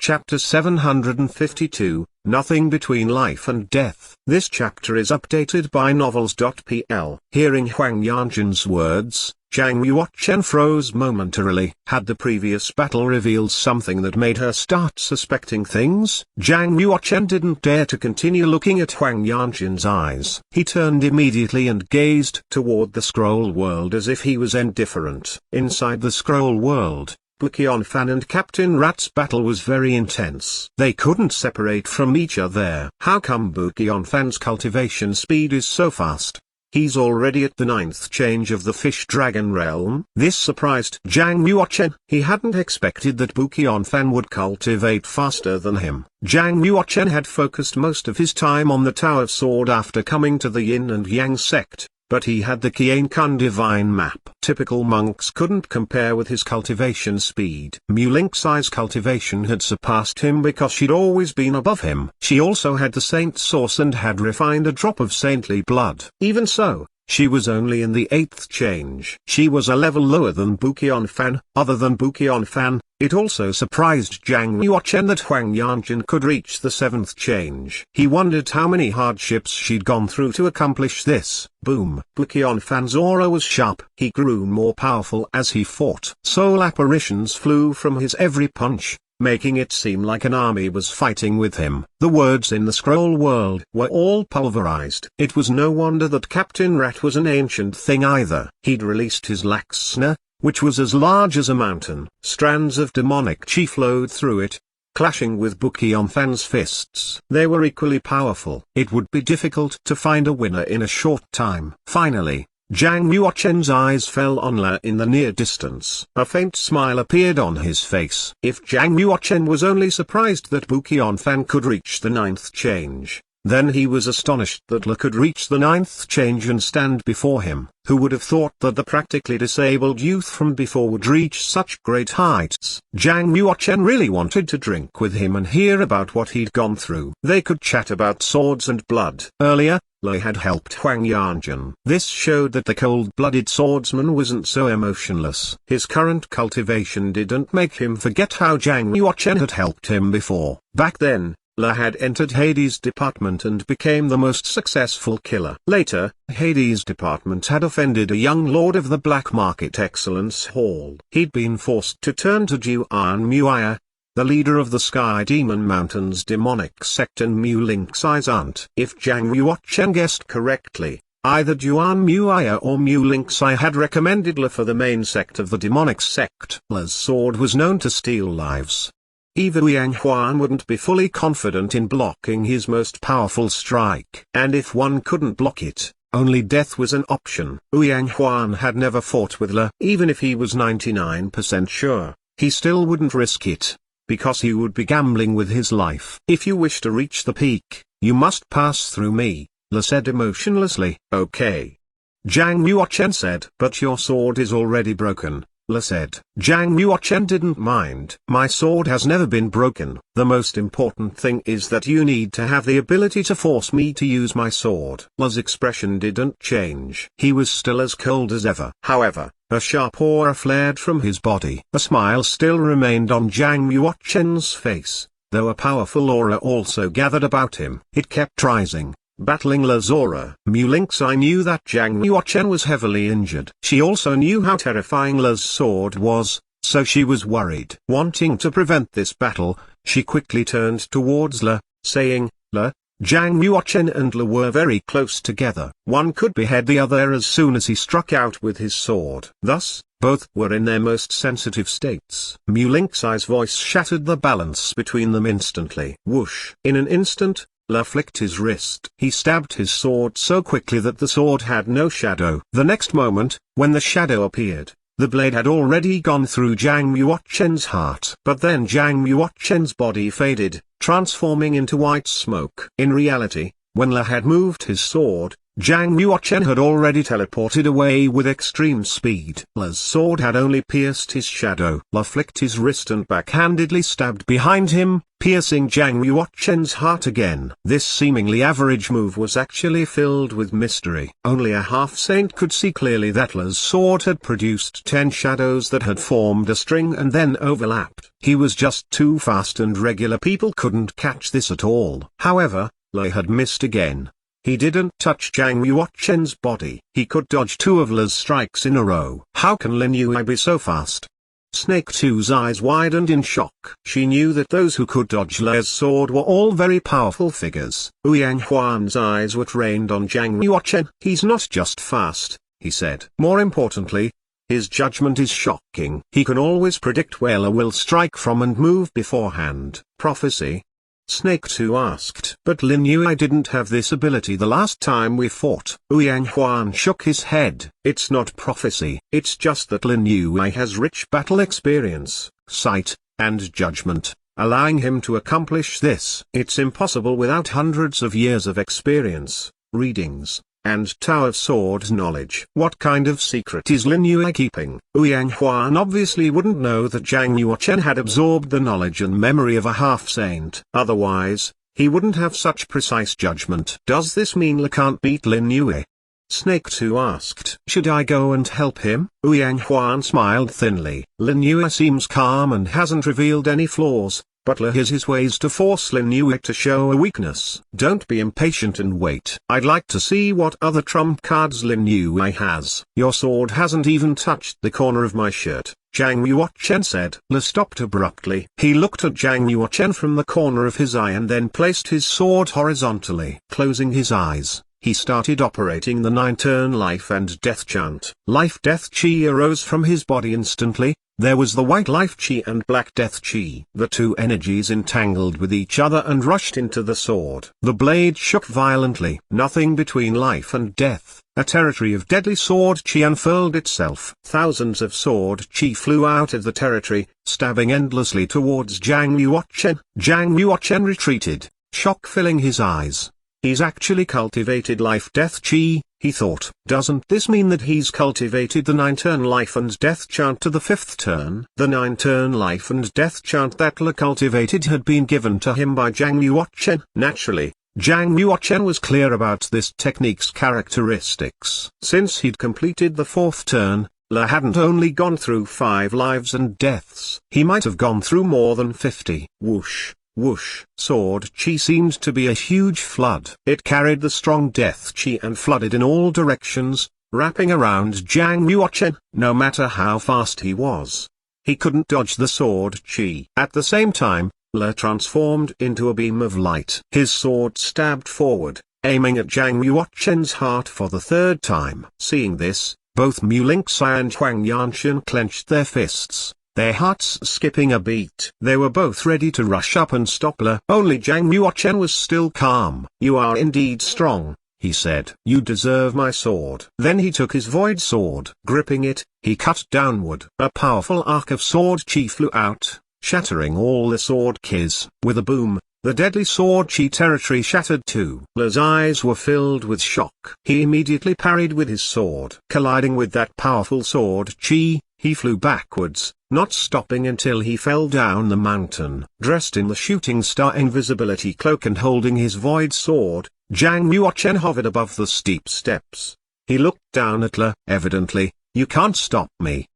Chapter 752, Nothing Between Life and Death. This chapter is updated by Novels.pl. Hearing Huang Yanjun's words, Zhang Yuochen froze momentarily. Had the previous battle revealed something that made her start suspecting things? Zhang Yuochen didn't dare to continue looking at Huang Yanjun's eyes. He turned immediately and gazed toward the scroll world as if he was indifferent. Inside the scroll world, Buqianfan and Captain Rat's battle was very intense. They couldn't separate from each other. How come Buqianfan's cultivation speed is so fast? He's already at the 9th change of the Fish Dragon realm. This surprised Zhang Yuochen. He hadn't expected that Buqianfan would cultivate faster than him. Zhang Yuochen had focused most of his time on the Tower Sword after coming to the Yin and Yang sect, but he had the Qiankun Divine Map. Typical monks couldn't compare with his cultivation speed. Mu Lingxi's cultivation had surpassed him because she'd always been above him. She also had the Saint Source and had refined a drop of saintly blood. Even so, she was only in the 8th change. She was a level lower than Buqianfan. Other than Buqianfan, it also surprised Zhang Yuochen that Huang Yanjun could reach the 7th change. He wondered how many hardships she'd gone through to accomplish this. Boom! Buqianfan's aura was sharp. He grew more powerful as he fought. Soul apparitions flew from his every punch, making it seem like an army was fighting with him. The words in the scroll world were all pulverized. It was no wonder that Captain Rat was an ancient thing either. He'd released his Laxna, which was as large as a mountain. Strands of demonic chi flowed through it, clashing with Buqianfan's fists. They were equally powerful. It would be difficult to find a winner in a short time. Finally, Zhang Yuochen's eyes fell on La in the near distance. A faint smile appeared on his face. If Zhang Yuochen was only surprised that Buqianfan could reach the 9th change, then he was astonished that La could reach the 9th change and stand before him. Who would have thought that the practically disabled youth from before would reach such great heights? Zhang Yuochen really wanted to drink with him and hear about what he'd gone through. They could chat about swords and blood. Earlier, Lei had helped Huang Yanjun. This showed that the cold-blooded swordsman wasn't so emotionless. His current cultivation didn't make him forget how Zhang Yuochen had helped him before. Back then, La had entered Hades' department and became the most successful killer. Later, Hades' department had offended a young lord of the Black Market Excellence Hall. He'd been forced to turn to Juan Muaya, the leader of the Sky Demon Mountain's demonic sect and Mu Lingxi's aunt. If Zhang Yuochen guessed correctly, either Juan Muaya or Mu Lingxi had recommended La for the main sect of the demonic sect. La's sword was known to steal lives. Even Yang Huan wouldn't be fully confident in blocking his most powerful strike. And if one couldn't block it, only death was an option. Yang Huan had never fought with La. Even if he was 99% sure, he still wouldn't risk it, because he would be gambling with his life. If you wish to reach the peak, you must pass through me, La said emotionlessly. Okay. Zhang Yuochen said. But your sword is already broken, La said. Zhang Yuochen didn't mind. My sword has never been broken. The most important thing is that you need to have the ability to force me to use my sword. La's expression didn't change. He was still as cold as ever. However, a sharp aura flared from his body. A smile still remained on Zhang Yuochen's face, though a powerful aura also gathered about him. It kept rising, battling La's aura. Mu Lingxi knew that Zhang Yuochen was heavily injured. She also knew how terrifying La's sword was, so she was worried. Wanting to prevent this battle, she quickly turned towards La, saying, La, Zhang Yuochen and La were very close together. One could behead the other as soon as he struck out with his sword. Thus, both were in their most sensitive states. Mu Lingxi's voice shattered the balance between them instantly. Whoosh! In an instant, La flicked his wrist. He stabbed his sword so quickly that the sword had no shadow. The next moment, when the shadow appeared, the blade had already gone through Zhang Yuochen's heart. But then Zhang Yuochen's body faded, transforming into white smoke. In reality, when La had moved his sword, Zhang Yuochen had already teleported away with extreme speed. Le's sword had only pierced his shadow. Le flicked his wrist and backhandedly stabbed behind him, piercing Zhang Yuochen's heart again. This seemingly average move was actually filled with mystery. Only a half-saint could see clearly that Le's sword had produced 10 shadows that had formed a string and then overlapped. He was just too fast and regular people couldn't catch this at all. However, Le had missed again. He didn't touch Zhang Yuochen's body. He could dodge 2 of Le's strikes in a row. How can Lin Yue be so fast? Snake 2's eyes widened in shock. She knew that those who could dodge Le's sword were all very powerful figures. Ouyang Huan's eyes were trained on Zhang Yuochen. He's not just fast, he said. More importantly, his judgment is shocking. He can always predict where Le will strike from and move beforehand. Prophecy? Snake 2 asked. But Lin Yue didn't have this ability the last time we fought. Ouyang Huan shook his head. It's not prophecy. It's just that Lin Yue has rich battle experience, sight, and judgment, allowing him to accomplish this. It's impossible without hundreds of years of experience, readings, and Tao of Sword knowledge. What kind of secret is Lin Yue keeping? Ouyang Huan obviously wouldn't know that Zhang Yuochen had absorbed the knowledge and memory of a half-saint. Otherwise, he wouldn't have such precise judgment. Does this mean Le can't beat Lin Yue? Snake 2 asked. Should I go and help him? Ouyang Huan smiled thinly. Lin Yue seems calm and hasn't revealed any flaws. But Le has his ways to force Lin Yue to show a weakness. Don't be impatient and wait. I'd like to see what other trump cards Lin Yue has. Your sword hasn't even touched the corner of my shirt, Zhang Yuochen said. Le stopped abruptly. He looked at Zhang Yuochen from the corner of his eye and then placed his sword horizontally. Closing his eyes, he started operating the 9-turn life and death chant. Life-death chi arose from his body instantly. There was the white life chi and black death chi. The 2 energies entangled with each other and rushed into the sword. The blade shook violently. Nothing between life and death. A territory of deadly sword chi unfurled itself. Thousands of sword chi flew out of the territory, stabbing endlessly towards Zhang Yuochen. Zhang Yuochen retreated, shock filling his eyes. He's actually cultivated life-death chi, he thought. Doesn't this mean that he's cultivated the 9-turn life and death chant to the 5th turn? The 9-turn life and death chant that Le cultivated had been given to him by Zhang Yuochen. Naturally, Zhang Yuochen was clear about this technique's characteristics. Since he'd completed the 4th turn, Le hadn't only gone through 5 lives and deaths. He might have gone through more than 50. Whoosh. Whoosh. Sword chi seemed to be a huge flood. It carried the strong death chi and flooded in all directions, wrapping around Zhang Yuochen. No matter how fast he was, he couldn't dodge the sword chi. At the same time, Le transformed into a beam of light. His sword stabbed forward, aiming at Zhang Yuochen's heart for the 3rd time. Seeing this, both Mu Lingxi and Huang Yanchen clenched their fists, their hearts skipping a beat. They were both ready to rush up and stop Le. Only Zhang Yuochen was still calm. You are indeed strong, he said. You deserve my sword. Then he took his void sword. Gripping it, he cut downward. A powerful arc of sword chi flew out, shattering all the sword keys. With a boom, the deadly sword chi territory shattered too. Le's eyes were filled with shock. He immediately parried with his sword. Colliding with that powerful sword chi, he flew backwards, not stopping until he fell down the mountain. Dressed in the shooting star invisibility cloak and holding his void sword, Zhang Yuochen hovered above the steep steps. He looked down at Le. Evidently, you can't stop me.